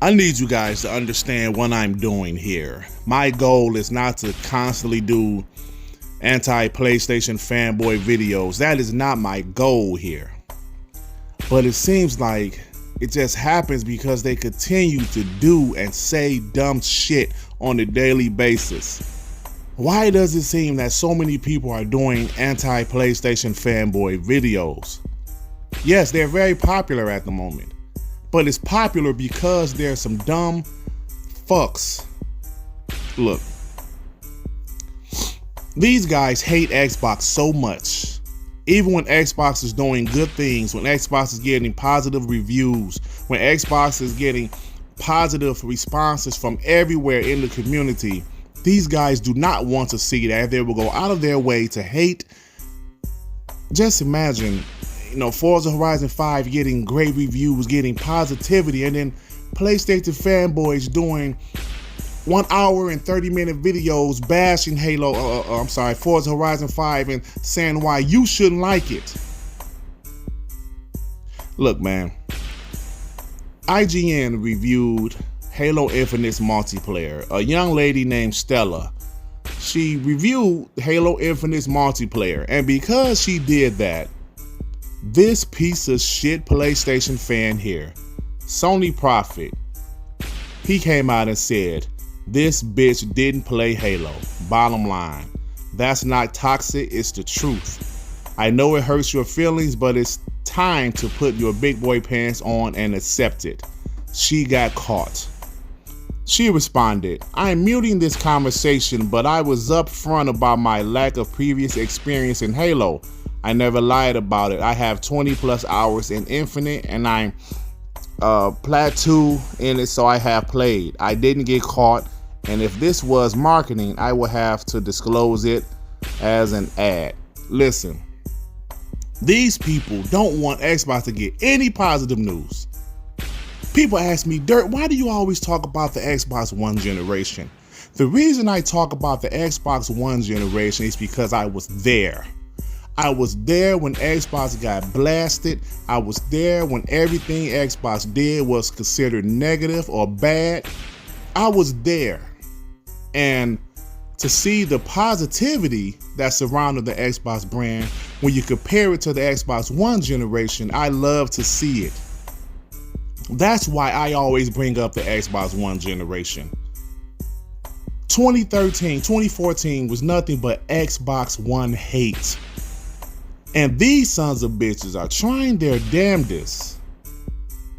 I need you guys to understand what I'm doing here. My goal is not to constantly do anti-PlayStation fanboy videos. That is not my goal here. But it seems like it just happens because they continue to do and say dumb shit on a daily basis. Why does it seem that so many people are doing anti-PlayStation fanboy videos? Yes, they're very popular at the moment. But it's popular because there's some dumb fucks. Look, these guys hate Xbox so much. Even when Xbox is doing good things, when Xbox is getting positive reviews, when Xbox is getting positive responses from everywhere in the community, these guys do not want to see that. They will go out of their way to hate. Just imagine, Forza Horizon 5 getting great reviews, getting positivity, and then PlayStation fanboys doing 1 hour and 30-minute videos bashing Forza Horizon 5 and saying why you shouldn't like it. Look, man, IGN reviewed Halo Infinite's multiplayer. A young lady named Stella, she reviewed Halo Infinite's multiplayer, and because she did that, this piece of shit PlayStation fan here, Sony Prophet, he came out and said, this bitch didn't play Halo. Bottom line, that's not toxic, it's the truth. I know it hurts your feelings, but it's time to put your big boy pants on and accept it. She got caught. She responded, I'm muting this conversation, but I was upfront about my lack of previous experience in Halo. I never lied about it. I have 20 plus hours in Infinite and I'm plateau in it, so I have played. I didn't get caught, and if this was marketing, I would have to disclose it as an ad. Listen, these people don't want Xbox to get any positive news. People ask me, Dirt, why do you always talk about the Xbox One generation? The reason I talk about the Xbox One generation is because I was there. I was there when Xbox got blasted. I was there when everything Xbox did was considered negative or bad. I was there. And to see the positivity that surrounded the Xbox brand, when you compare it to the Xbox One generation, I love to see it. That's why I always bring up the Xbox One generation. 2013, 2014 was nothing but Xbox One hate. And these sons of bitches are trying their damnedest.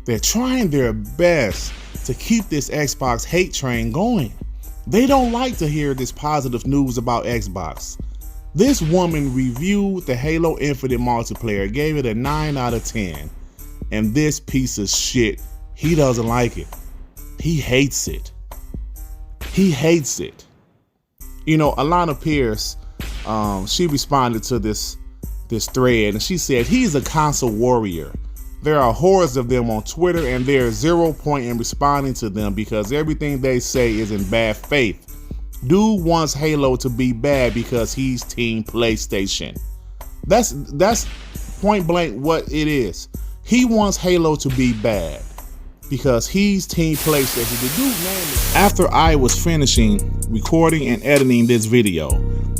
They're trying their best to keep this Xbox hate train going. They don't like to hear this positive news about Xbox. This woman reviewed the Halo Infinite multiplayer, gave it a 9 out of 10. And this piece of shit, he doesn't like it. He hates it. He hates it. Alanah Pearce, she responded to this thread, and she said, he's a console warrior. There are hordes of them on Twitter, and there's 0 point in responding to them because everything they say is in bad faith. Dude wants Halo to be bad because he's Team PlayStation. That's point blank what it is. He wants Halo to be bad because he's Team PlayStation. The dude, man. After I was finishing recording and editing this video,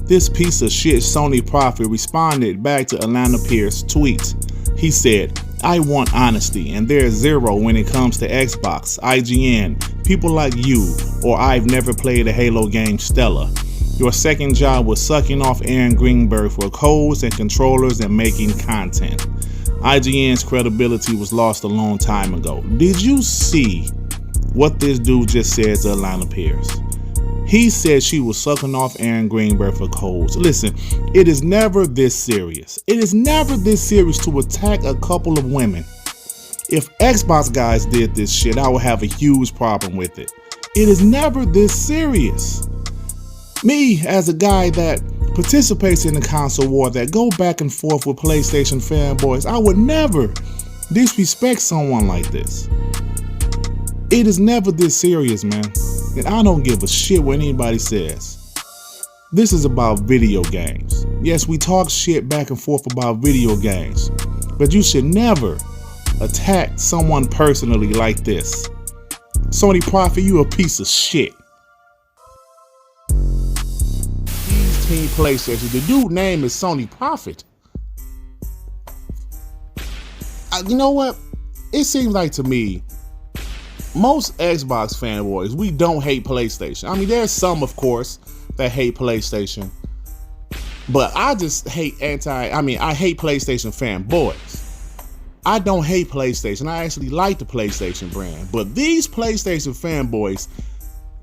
this piece of shit Sony Prophet responded back to Alanah Pearce's tweet. He said, I want honesty, and there's 0 when it comes to Xbox, IGN, people like you, or I've never played a Halo game, Stella. Your second job was sucking off Aaron Greenberg for codes and controllers and making content. IGN's credibility was lost a long time ago. Did you see what this dude just said to Alanah Pearce? He said she was sucking off Aaron Greenberg for codes. Listen, it is never this serious. It is never this serious to attack a couple of women. If Xbox guys did this shit, I would have a huge problem with it. It is never this serious. Me, as a guy that participates in the console war, that go back and forth with PlayStation fanboys, I would never disrespect someone like this. It is never this serious, man. And I don't give a shit what anybody says. This is about video games. Yes, we talk shit back and forth about video games, but you should never attack someone personally like this. Sony Prophet, you a piece of shit. These Team PlayStation, the dude name is Sony Prophet. You know what? It seems like to me, most Xbox fanboys, we don't hate PlayStation. I mean, there's some, of course, that hate PlayStation. But I just hate I hate PlayStation fanboys. I don't hate PlayStation. I actually like the PlayStation brand. But these PlayStation fanboys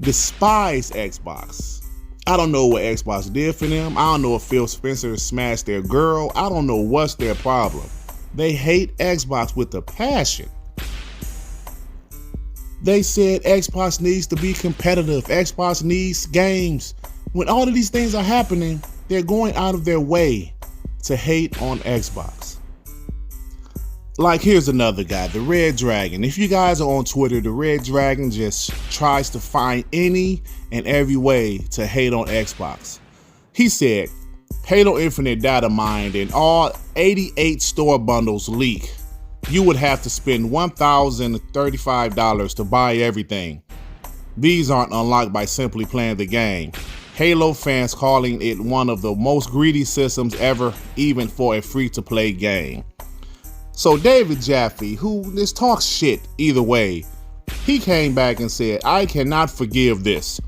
despise Xbox. I don't know what Xbox did for them. I don't know if PhilSpencer smashed their girl. I don't know what's their problem. They hate Xbox with a passion. They said Xbox needs to be competitive. Xbox needs games. When all of these things are happening, they're going out of their way to hate on Xbox. Like, here's another guy, the Red Dragon. If you guys are on Twitter, the Red Dragon just tries to find any and every way to hate on Xbox. He said, HaloInfinite data mined and all 88 store bundles leak. You would have to spend $1,035 to buy everything. These aren't unlocked by simply playing the game. Halo fans calling it one of the most greedy systems ever, even for a free-to-play game. So David Jaffe, who just talks shit either way, he came back and said, I cannot forgive this.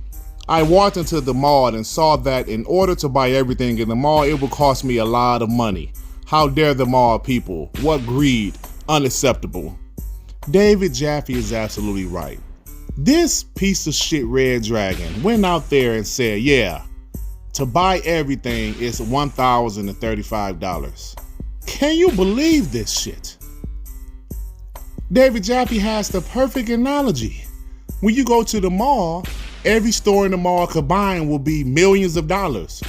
I walked into the mall and saw that in order to buy everything in the mall, it would cost me a lot of money. How dare the mall people? What greed? Unacceptable. David Jaffe is absolutely right. This piece of shit Red Dragon went out there and said, yeah, to buy everything is $1,035. Can you believe this shit? David Jaffe has the perfect analogy. When you go to the mall, every store in the mall combined will be millions of dollars.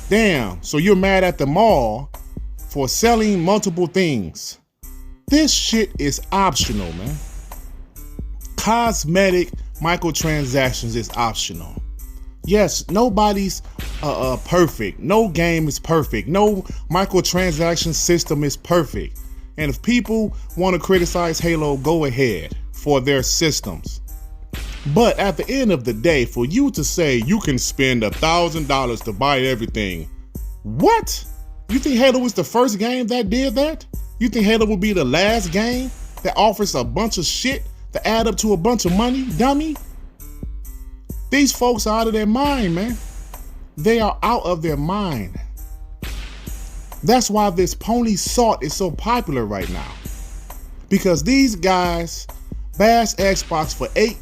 Damn, so you're mad at the mall for selling multiple things. This shit is optional, man. Cosmetic microtransactions is optional. Yes, nobody's perfect. No game is perfect. No microtransaction system is perfect. And if people want to criticize Halo, go ahead for their systems. But at the end of the day, for you to say you can spend $1,000 to buy everything, what? You think Halo was the first game that did that? You think Halo will be the last game that offers a bunch of shit to add up to a bunch of money, dummy? These folks are out of their mind, man. They are out of their mind. That's why this pony salt is so popular right now. Because these guys bash Xbox for 9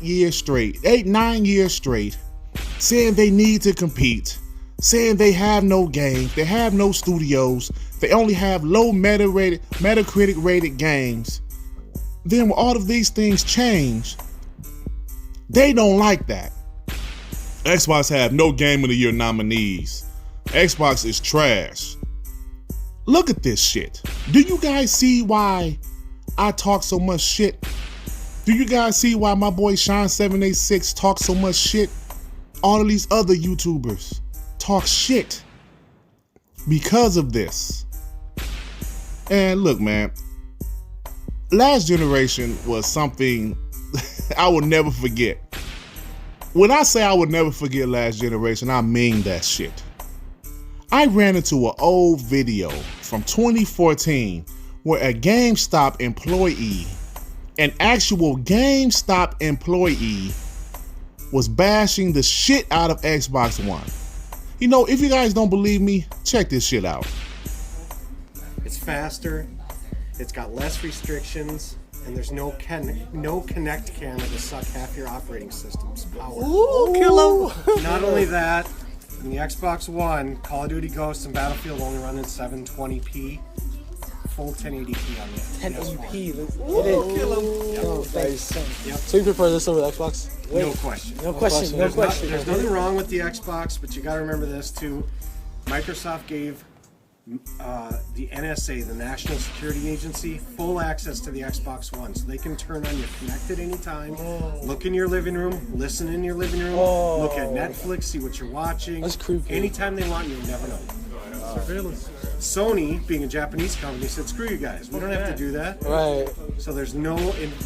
years straight, saying they need to compete, saying they have no games, they have no studios, they only have low Metacritic rated games. Then when all of these things change, they don't like that. Xbox have no Game of the Year nominees. Xbox is trash. Look at this shit. Do you guys see why I talk so much shit? Do you guys see why my boy Sean786 talks so much shit? All of these other YouTubers talk shit because of this. And look, man, last generation was something I will never forget. When I say I would never forget last generation, I mean that shit. I ran into an old video from 2014 where a GameStop employee, an actual GameStop employee, was bashing the shit out of Xbox One. You know, if you guys don't believe me, check this shit out. It's faster, it's got less restrictions, and there's no Kinect camera to suck half your operating system's power. Ooh, kill him! Not only that, in the Xbox One, Call of Duty Ghosts and Battlefield only run in 720p, full 1080p on the 1080p. PS4. Kill him! Yep. So you prefer this over the Xbox? No question. No question. There's nothing wrong with the Xbox, but you got to remember this too. Microsoft gave the NSA, the National Security Agency, full access to the Xbox One, so they can turn on your Kinect at any time, look in your living room, listen in your living room, look at Netflix, see what you're watching. That's creepy. Anytime they want, you'll never know. Surveillance. Sony, being a Japanese company, said, screw you guys. We don't have to do that. Right. So there's no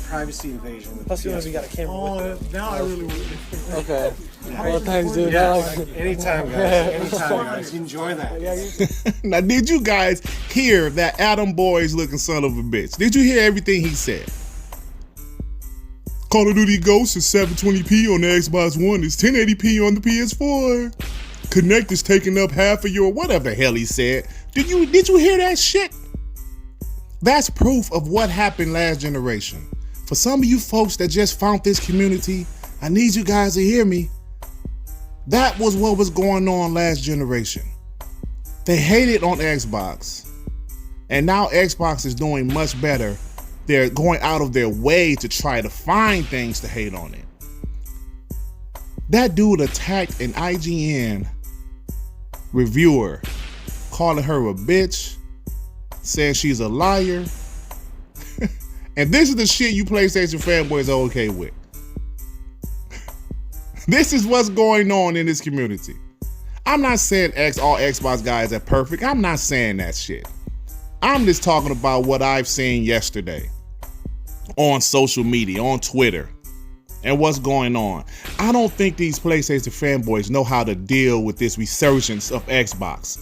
privacy invasion with Plus, the you know, we got a camera. with Now I really would. Okay. Well, thanks, dude. Yeah, Like- anytime, guys. Anytime, guys. Enjoy that. Now, did you guys hear that Adam Boy's looking son of a bitch? Did you hear everything he said? Call of Duty Ghosts is 720p on the Xbox One. It's 1080p on the PS4. Connect is taking up half of your whatever the hell he said. Did you hear that shit? That's proof of what happened last generation. For some of you folks that just found this community, I need you guys to hear me. That was what was going on last generation. They hated on Xbox. And now Xbox is doing much better. They're going out of their way to try to find things to hate on it. That dude attacked an IGN reviewer, calling her a bitch, saying she's a liar. And this is the shit you PlayStation fanboys are okay with. This is what's going on in this community. I'm not saying all Xbox guys are perfect. I'm not saying that shit. I'm just talking about what I've seen yesterday on social media, on Twitter, and what's going on. I don't think these PlayStation fanboys know how to deal with this resurgence of Xbox.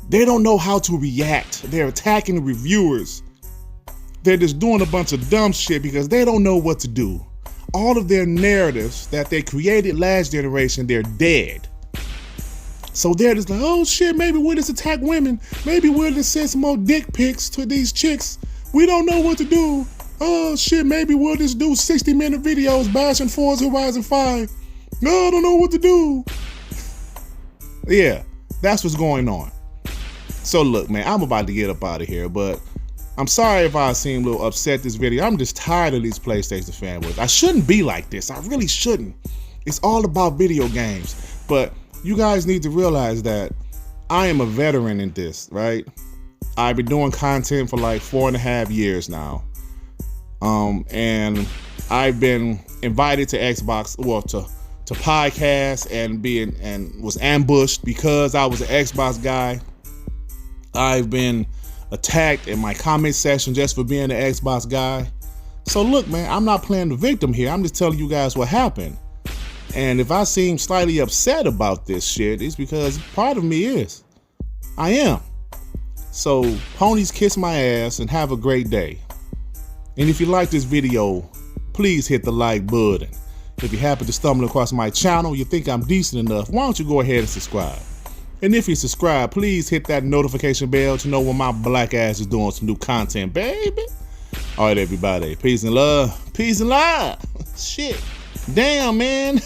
They don't know how to react. They're attacking the reviewers. They're just doing a bunch of dumb shit because they don't know what to do. All of their narratives that they created last generation, they're dead. So they're just like, oh shit, maybe we'll just attack women. Maybe we'll just send some more dick pics to these chicks. We don't know what to do. Oh shit, maybe we'll just do 60-minute videos bashing Forza Horizon 5. No, I don't know what to do. Yeah, that's what's going on. So look, man, I'm about to get up out of here, but I'm sorry if I seem a little upset this video. I'm just tired of these PlayStation fanboys. I shouldn't be like this. I really shouldn't. It's all about video games. But you guys need to realize that I am a veteran in this, right? I've been doing content for like 4.5 years now. And I've been invited to Xbox, well, to podcast and was ambushed because I was an Xbox guy. I've been attacked in my comment section just for being an Xbox guy. So look, man, I'm not playing the victim here. I'm just telling you guys what happened. And if I seem slightly upset about this shit, it's because part of me is. I am. So ponies, kiss my ass and have a great day. And if you like this video, please hit the like button. If you happen to stumble across my channel, you think I'm decent enough, why don't you go ahead and subscribe? And if you subscribe, please hit that notification bell to know when my black ass is doing some new content, baby. All right, everybody. Peace and love. Peace and love. Shit. Damn, man.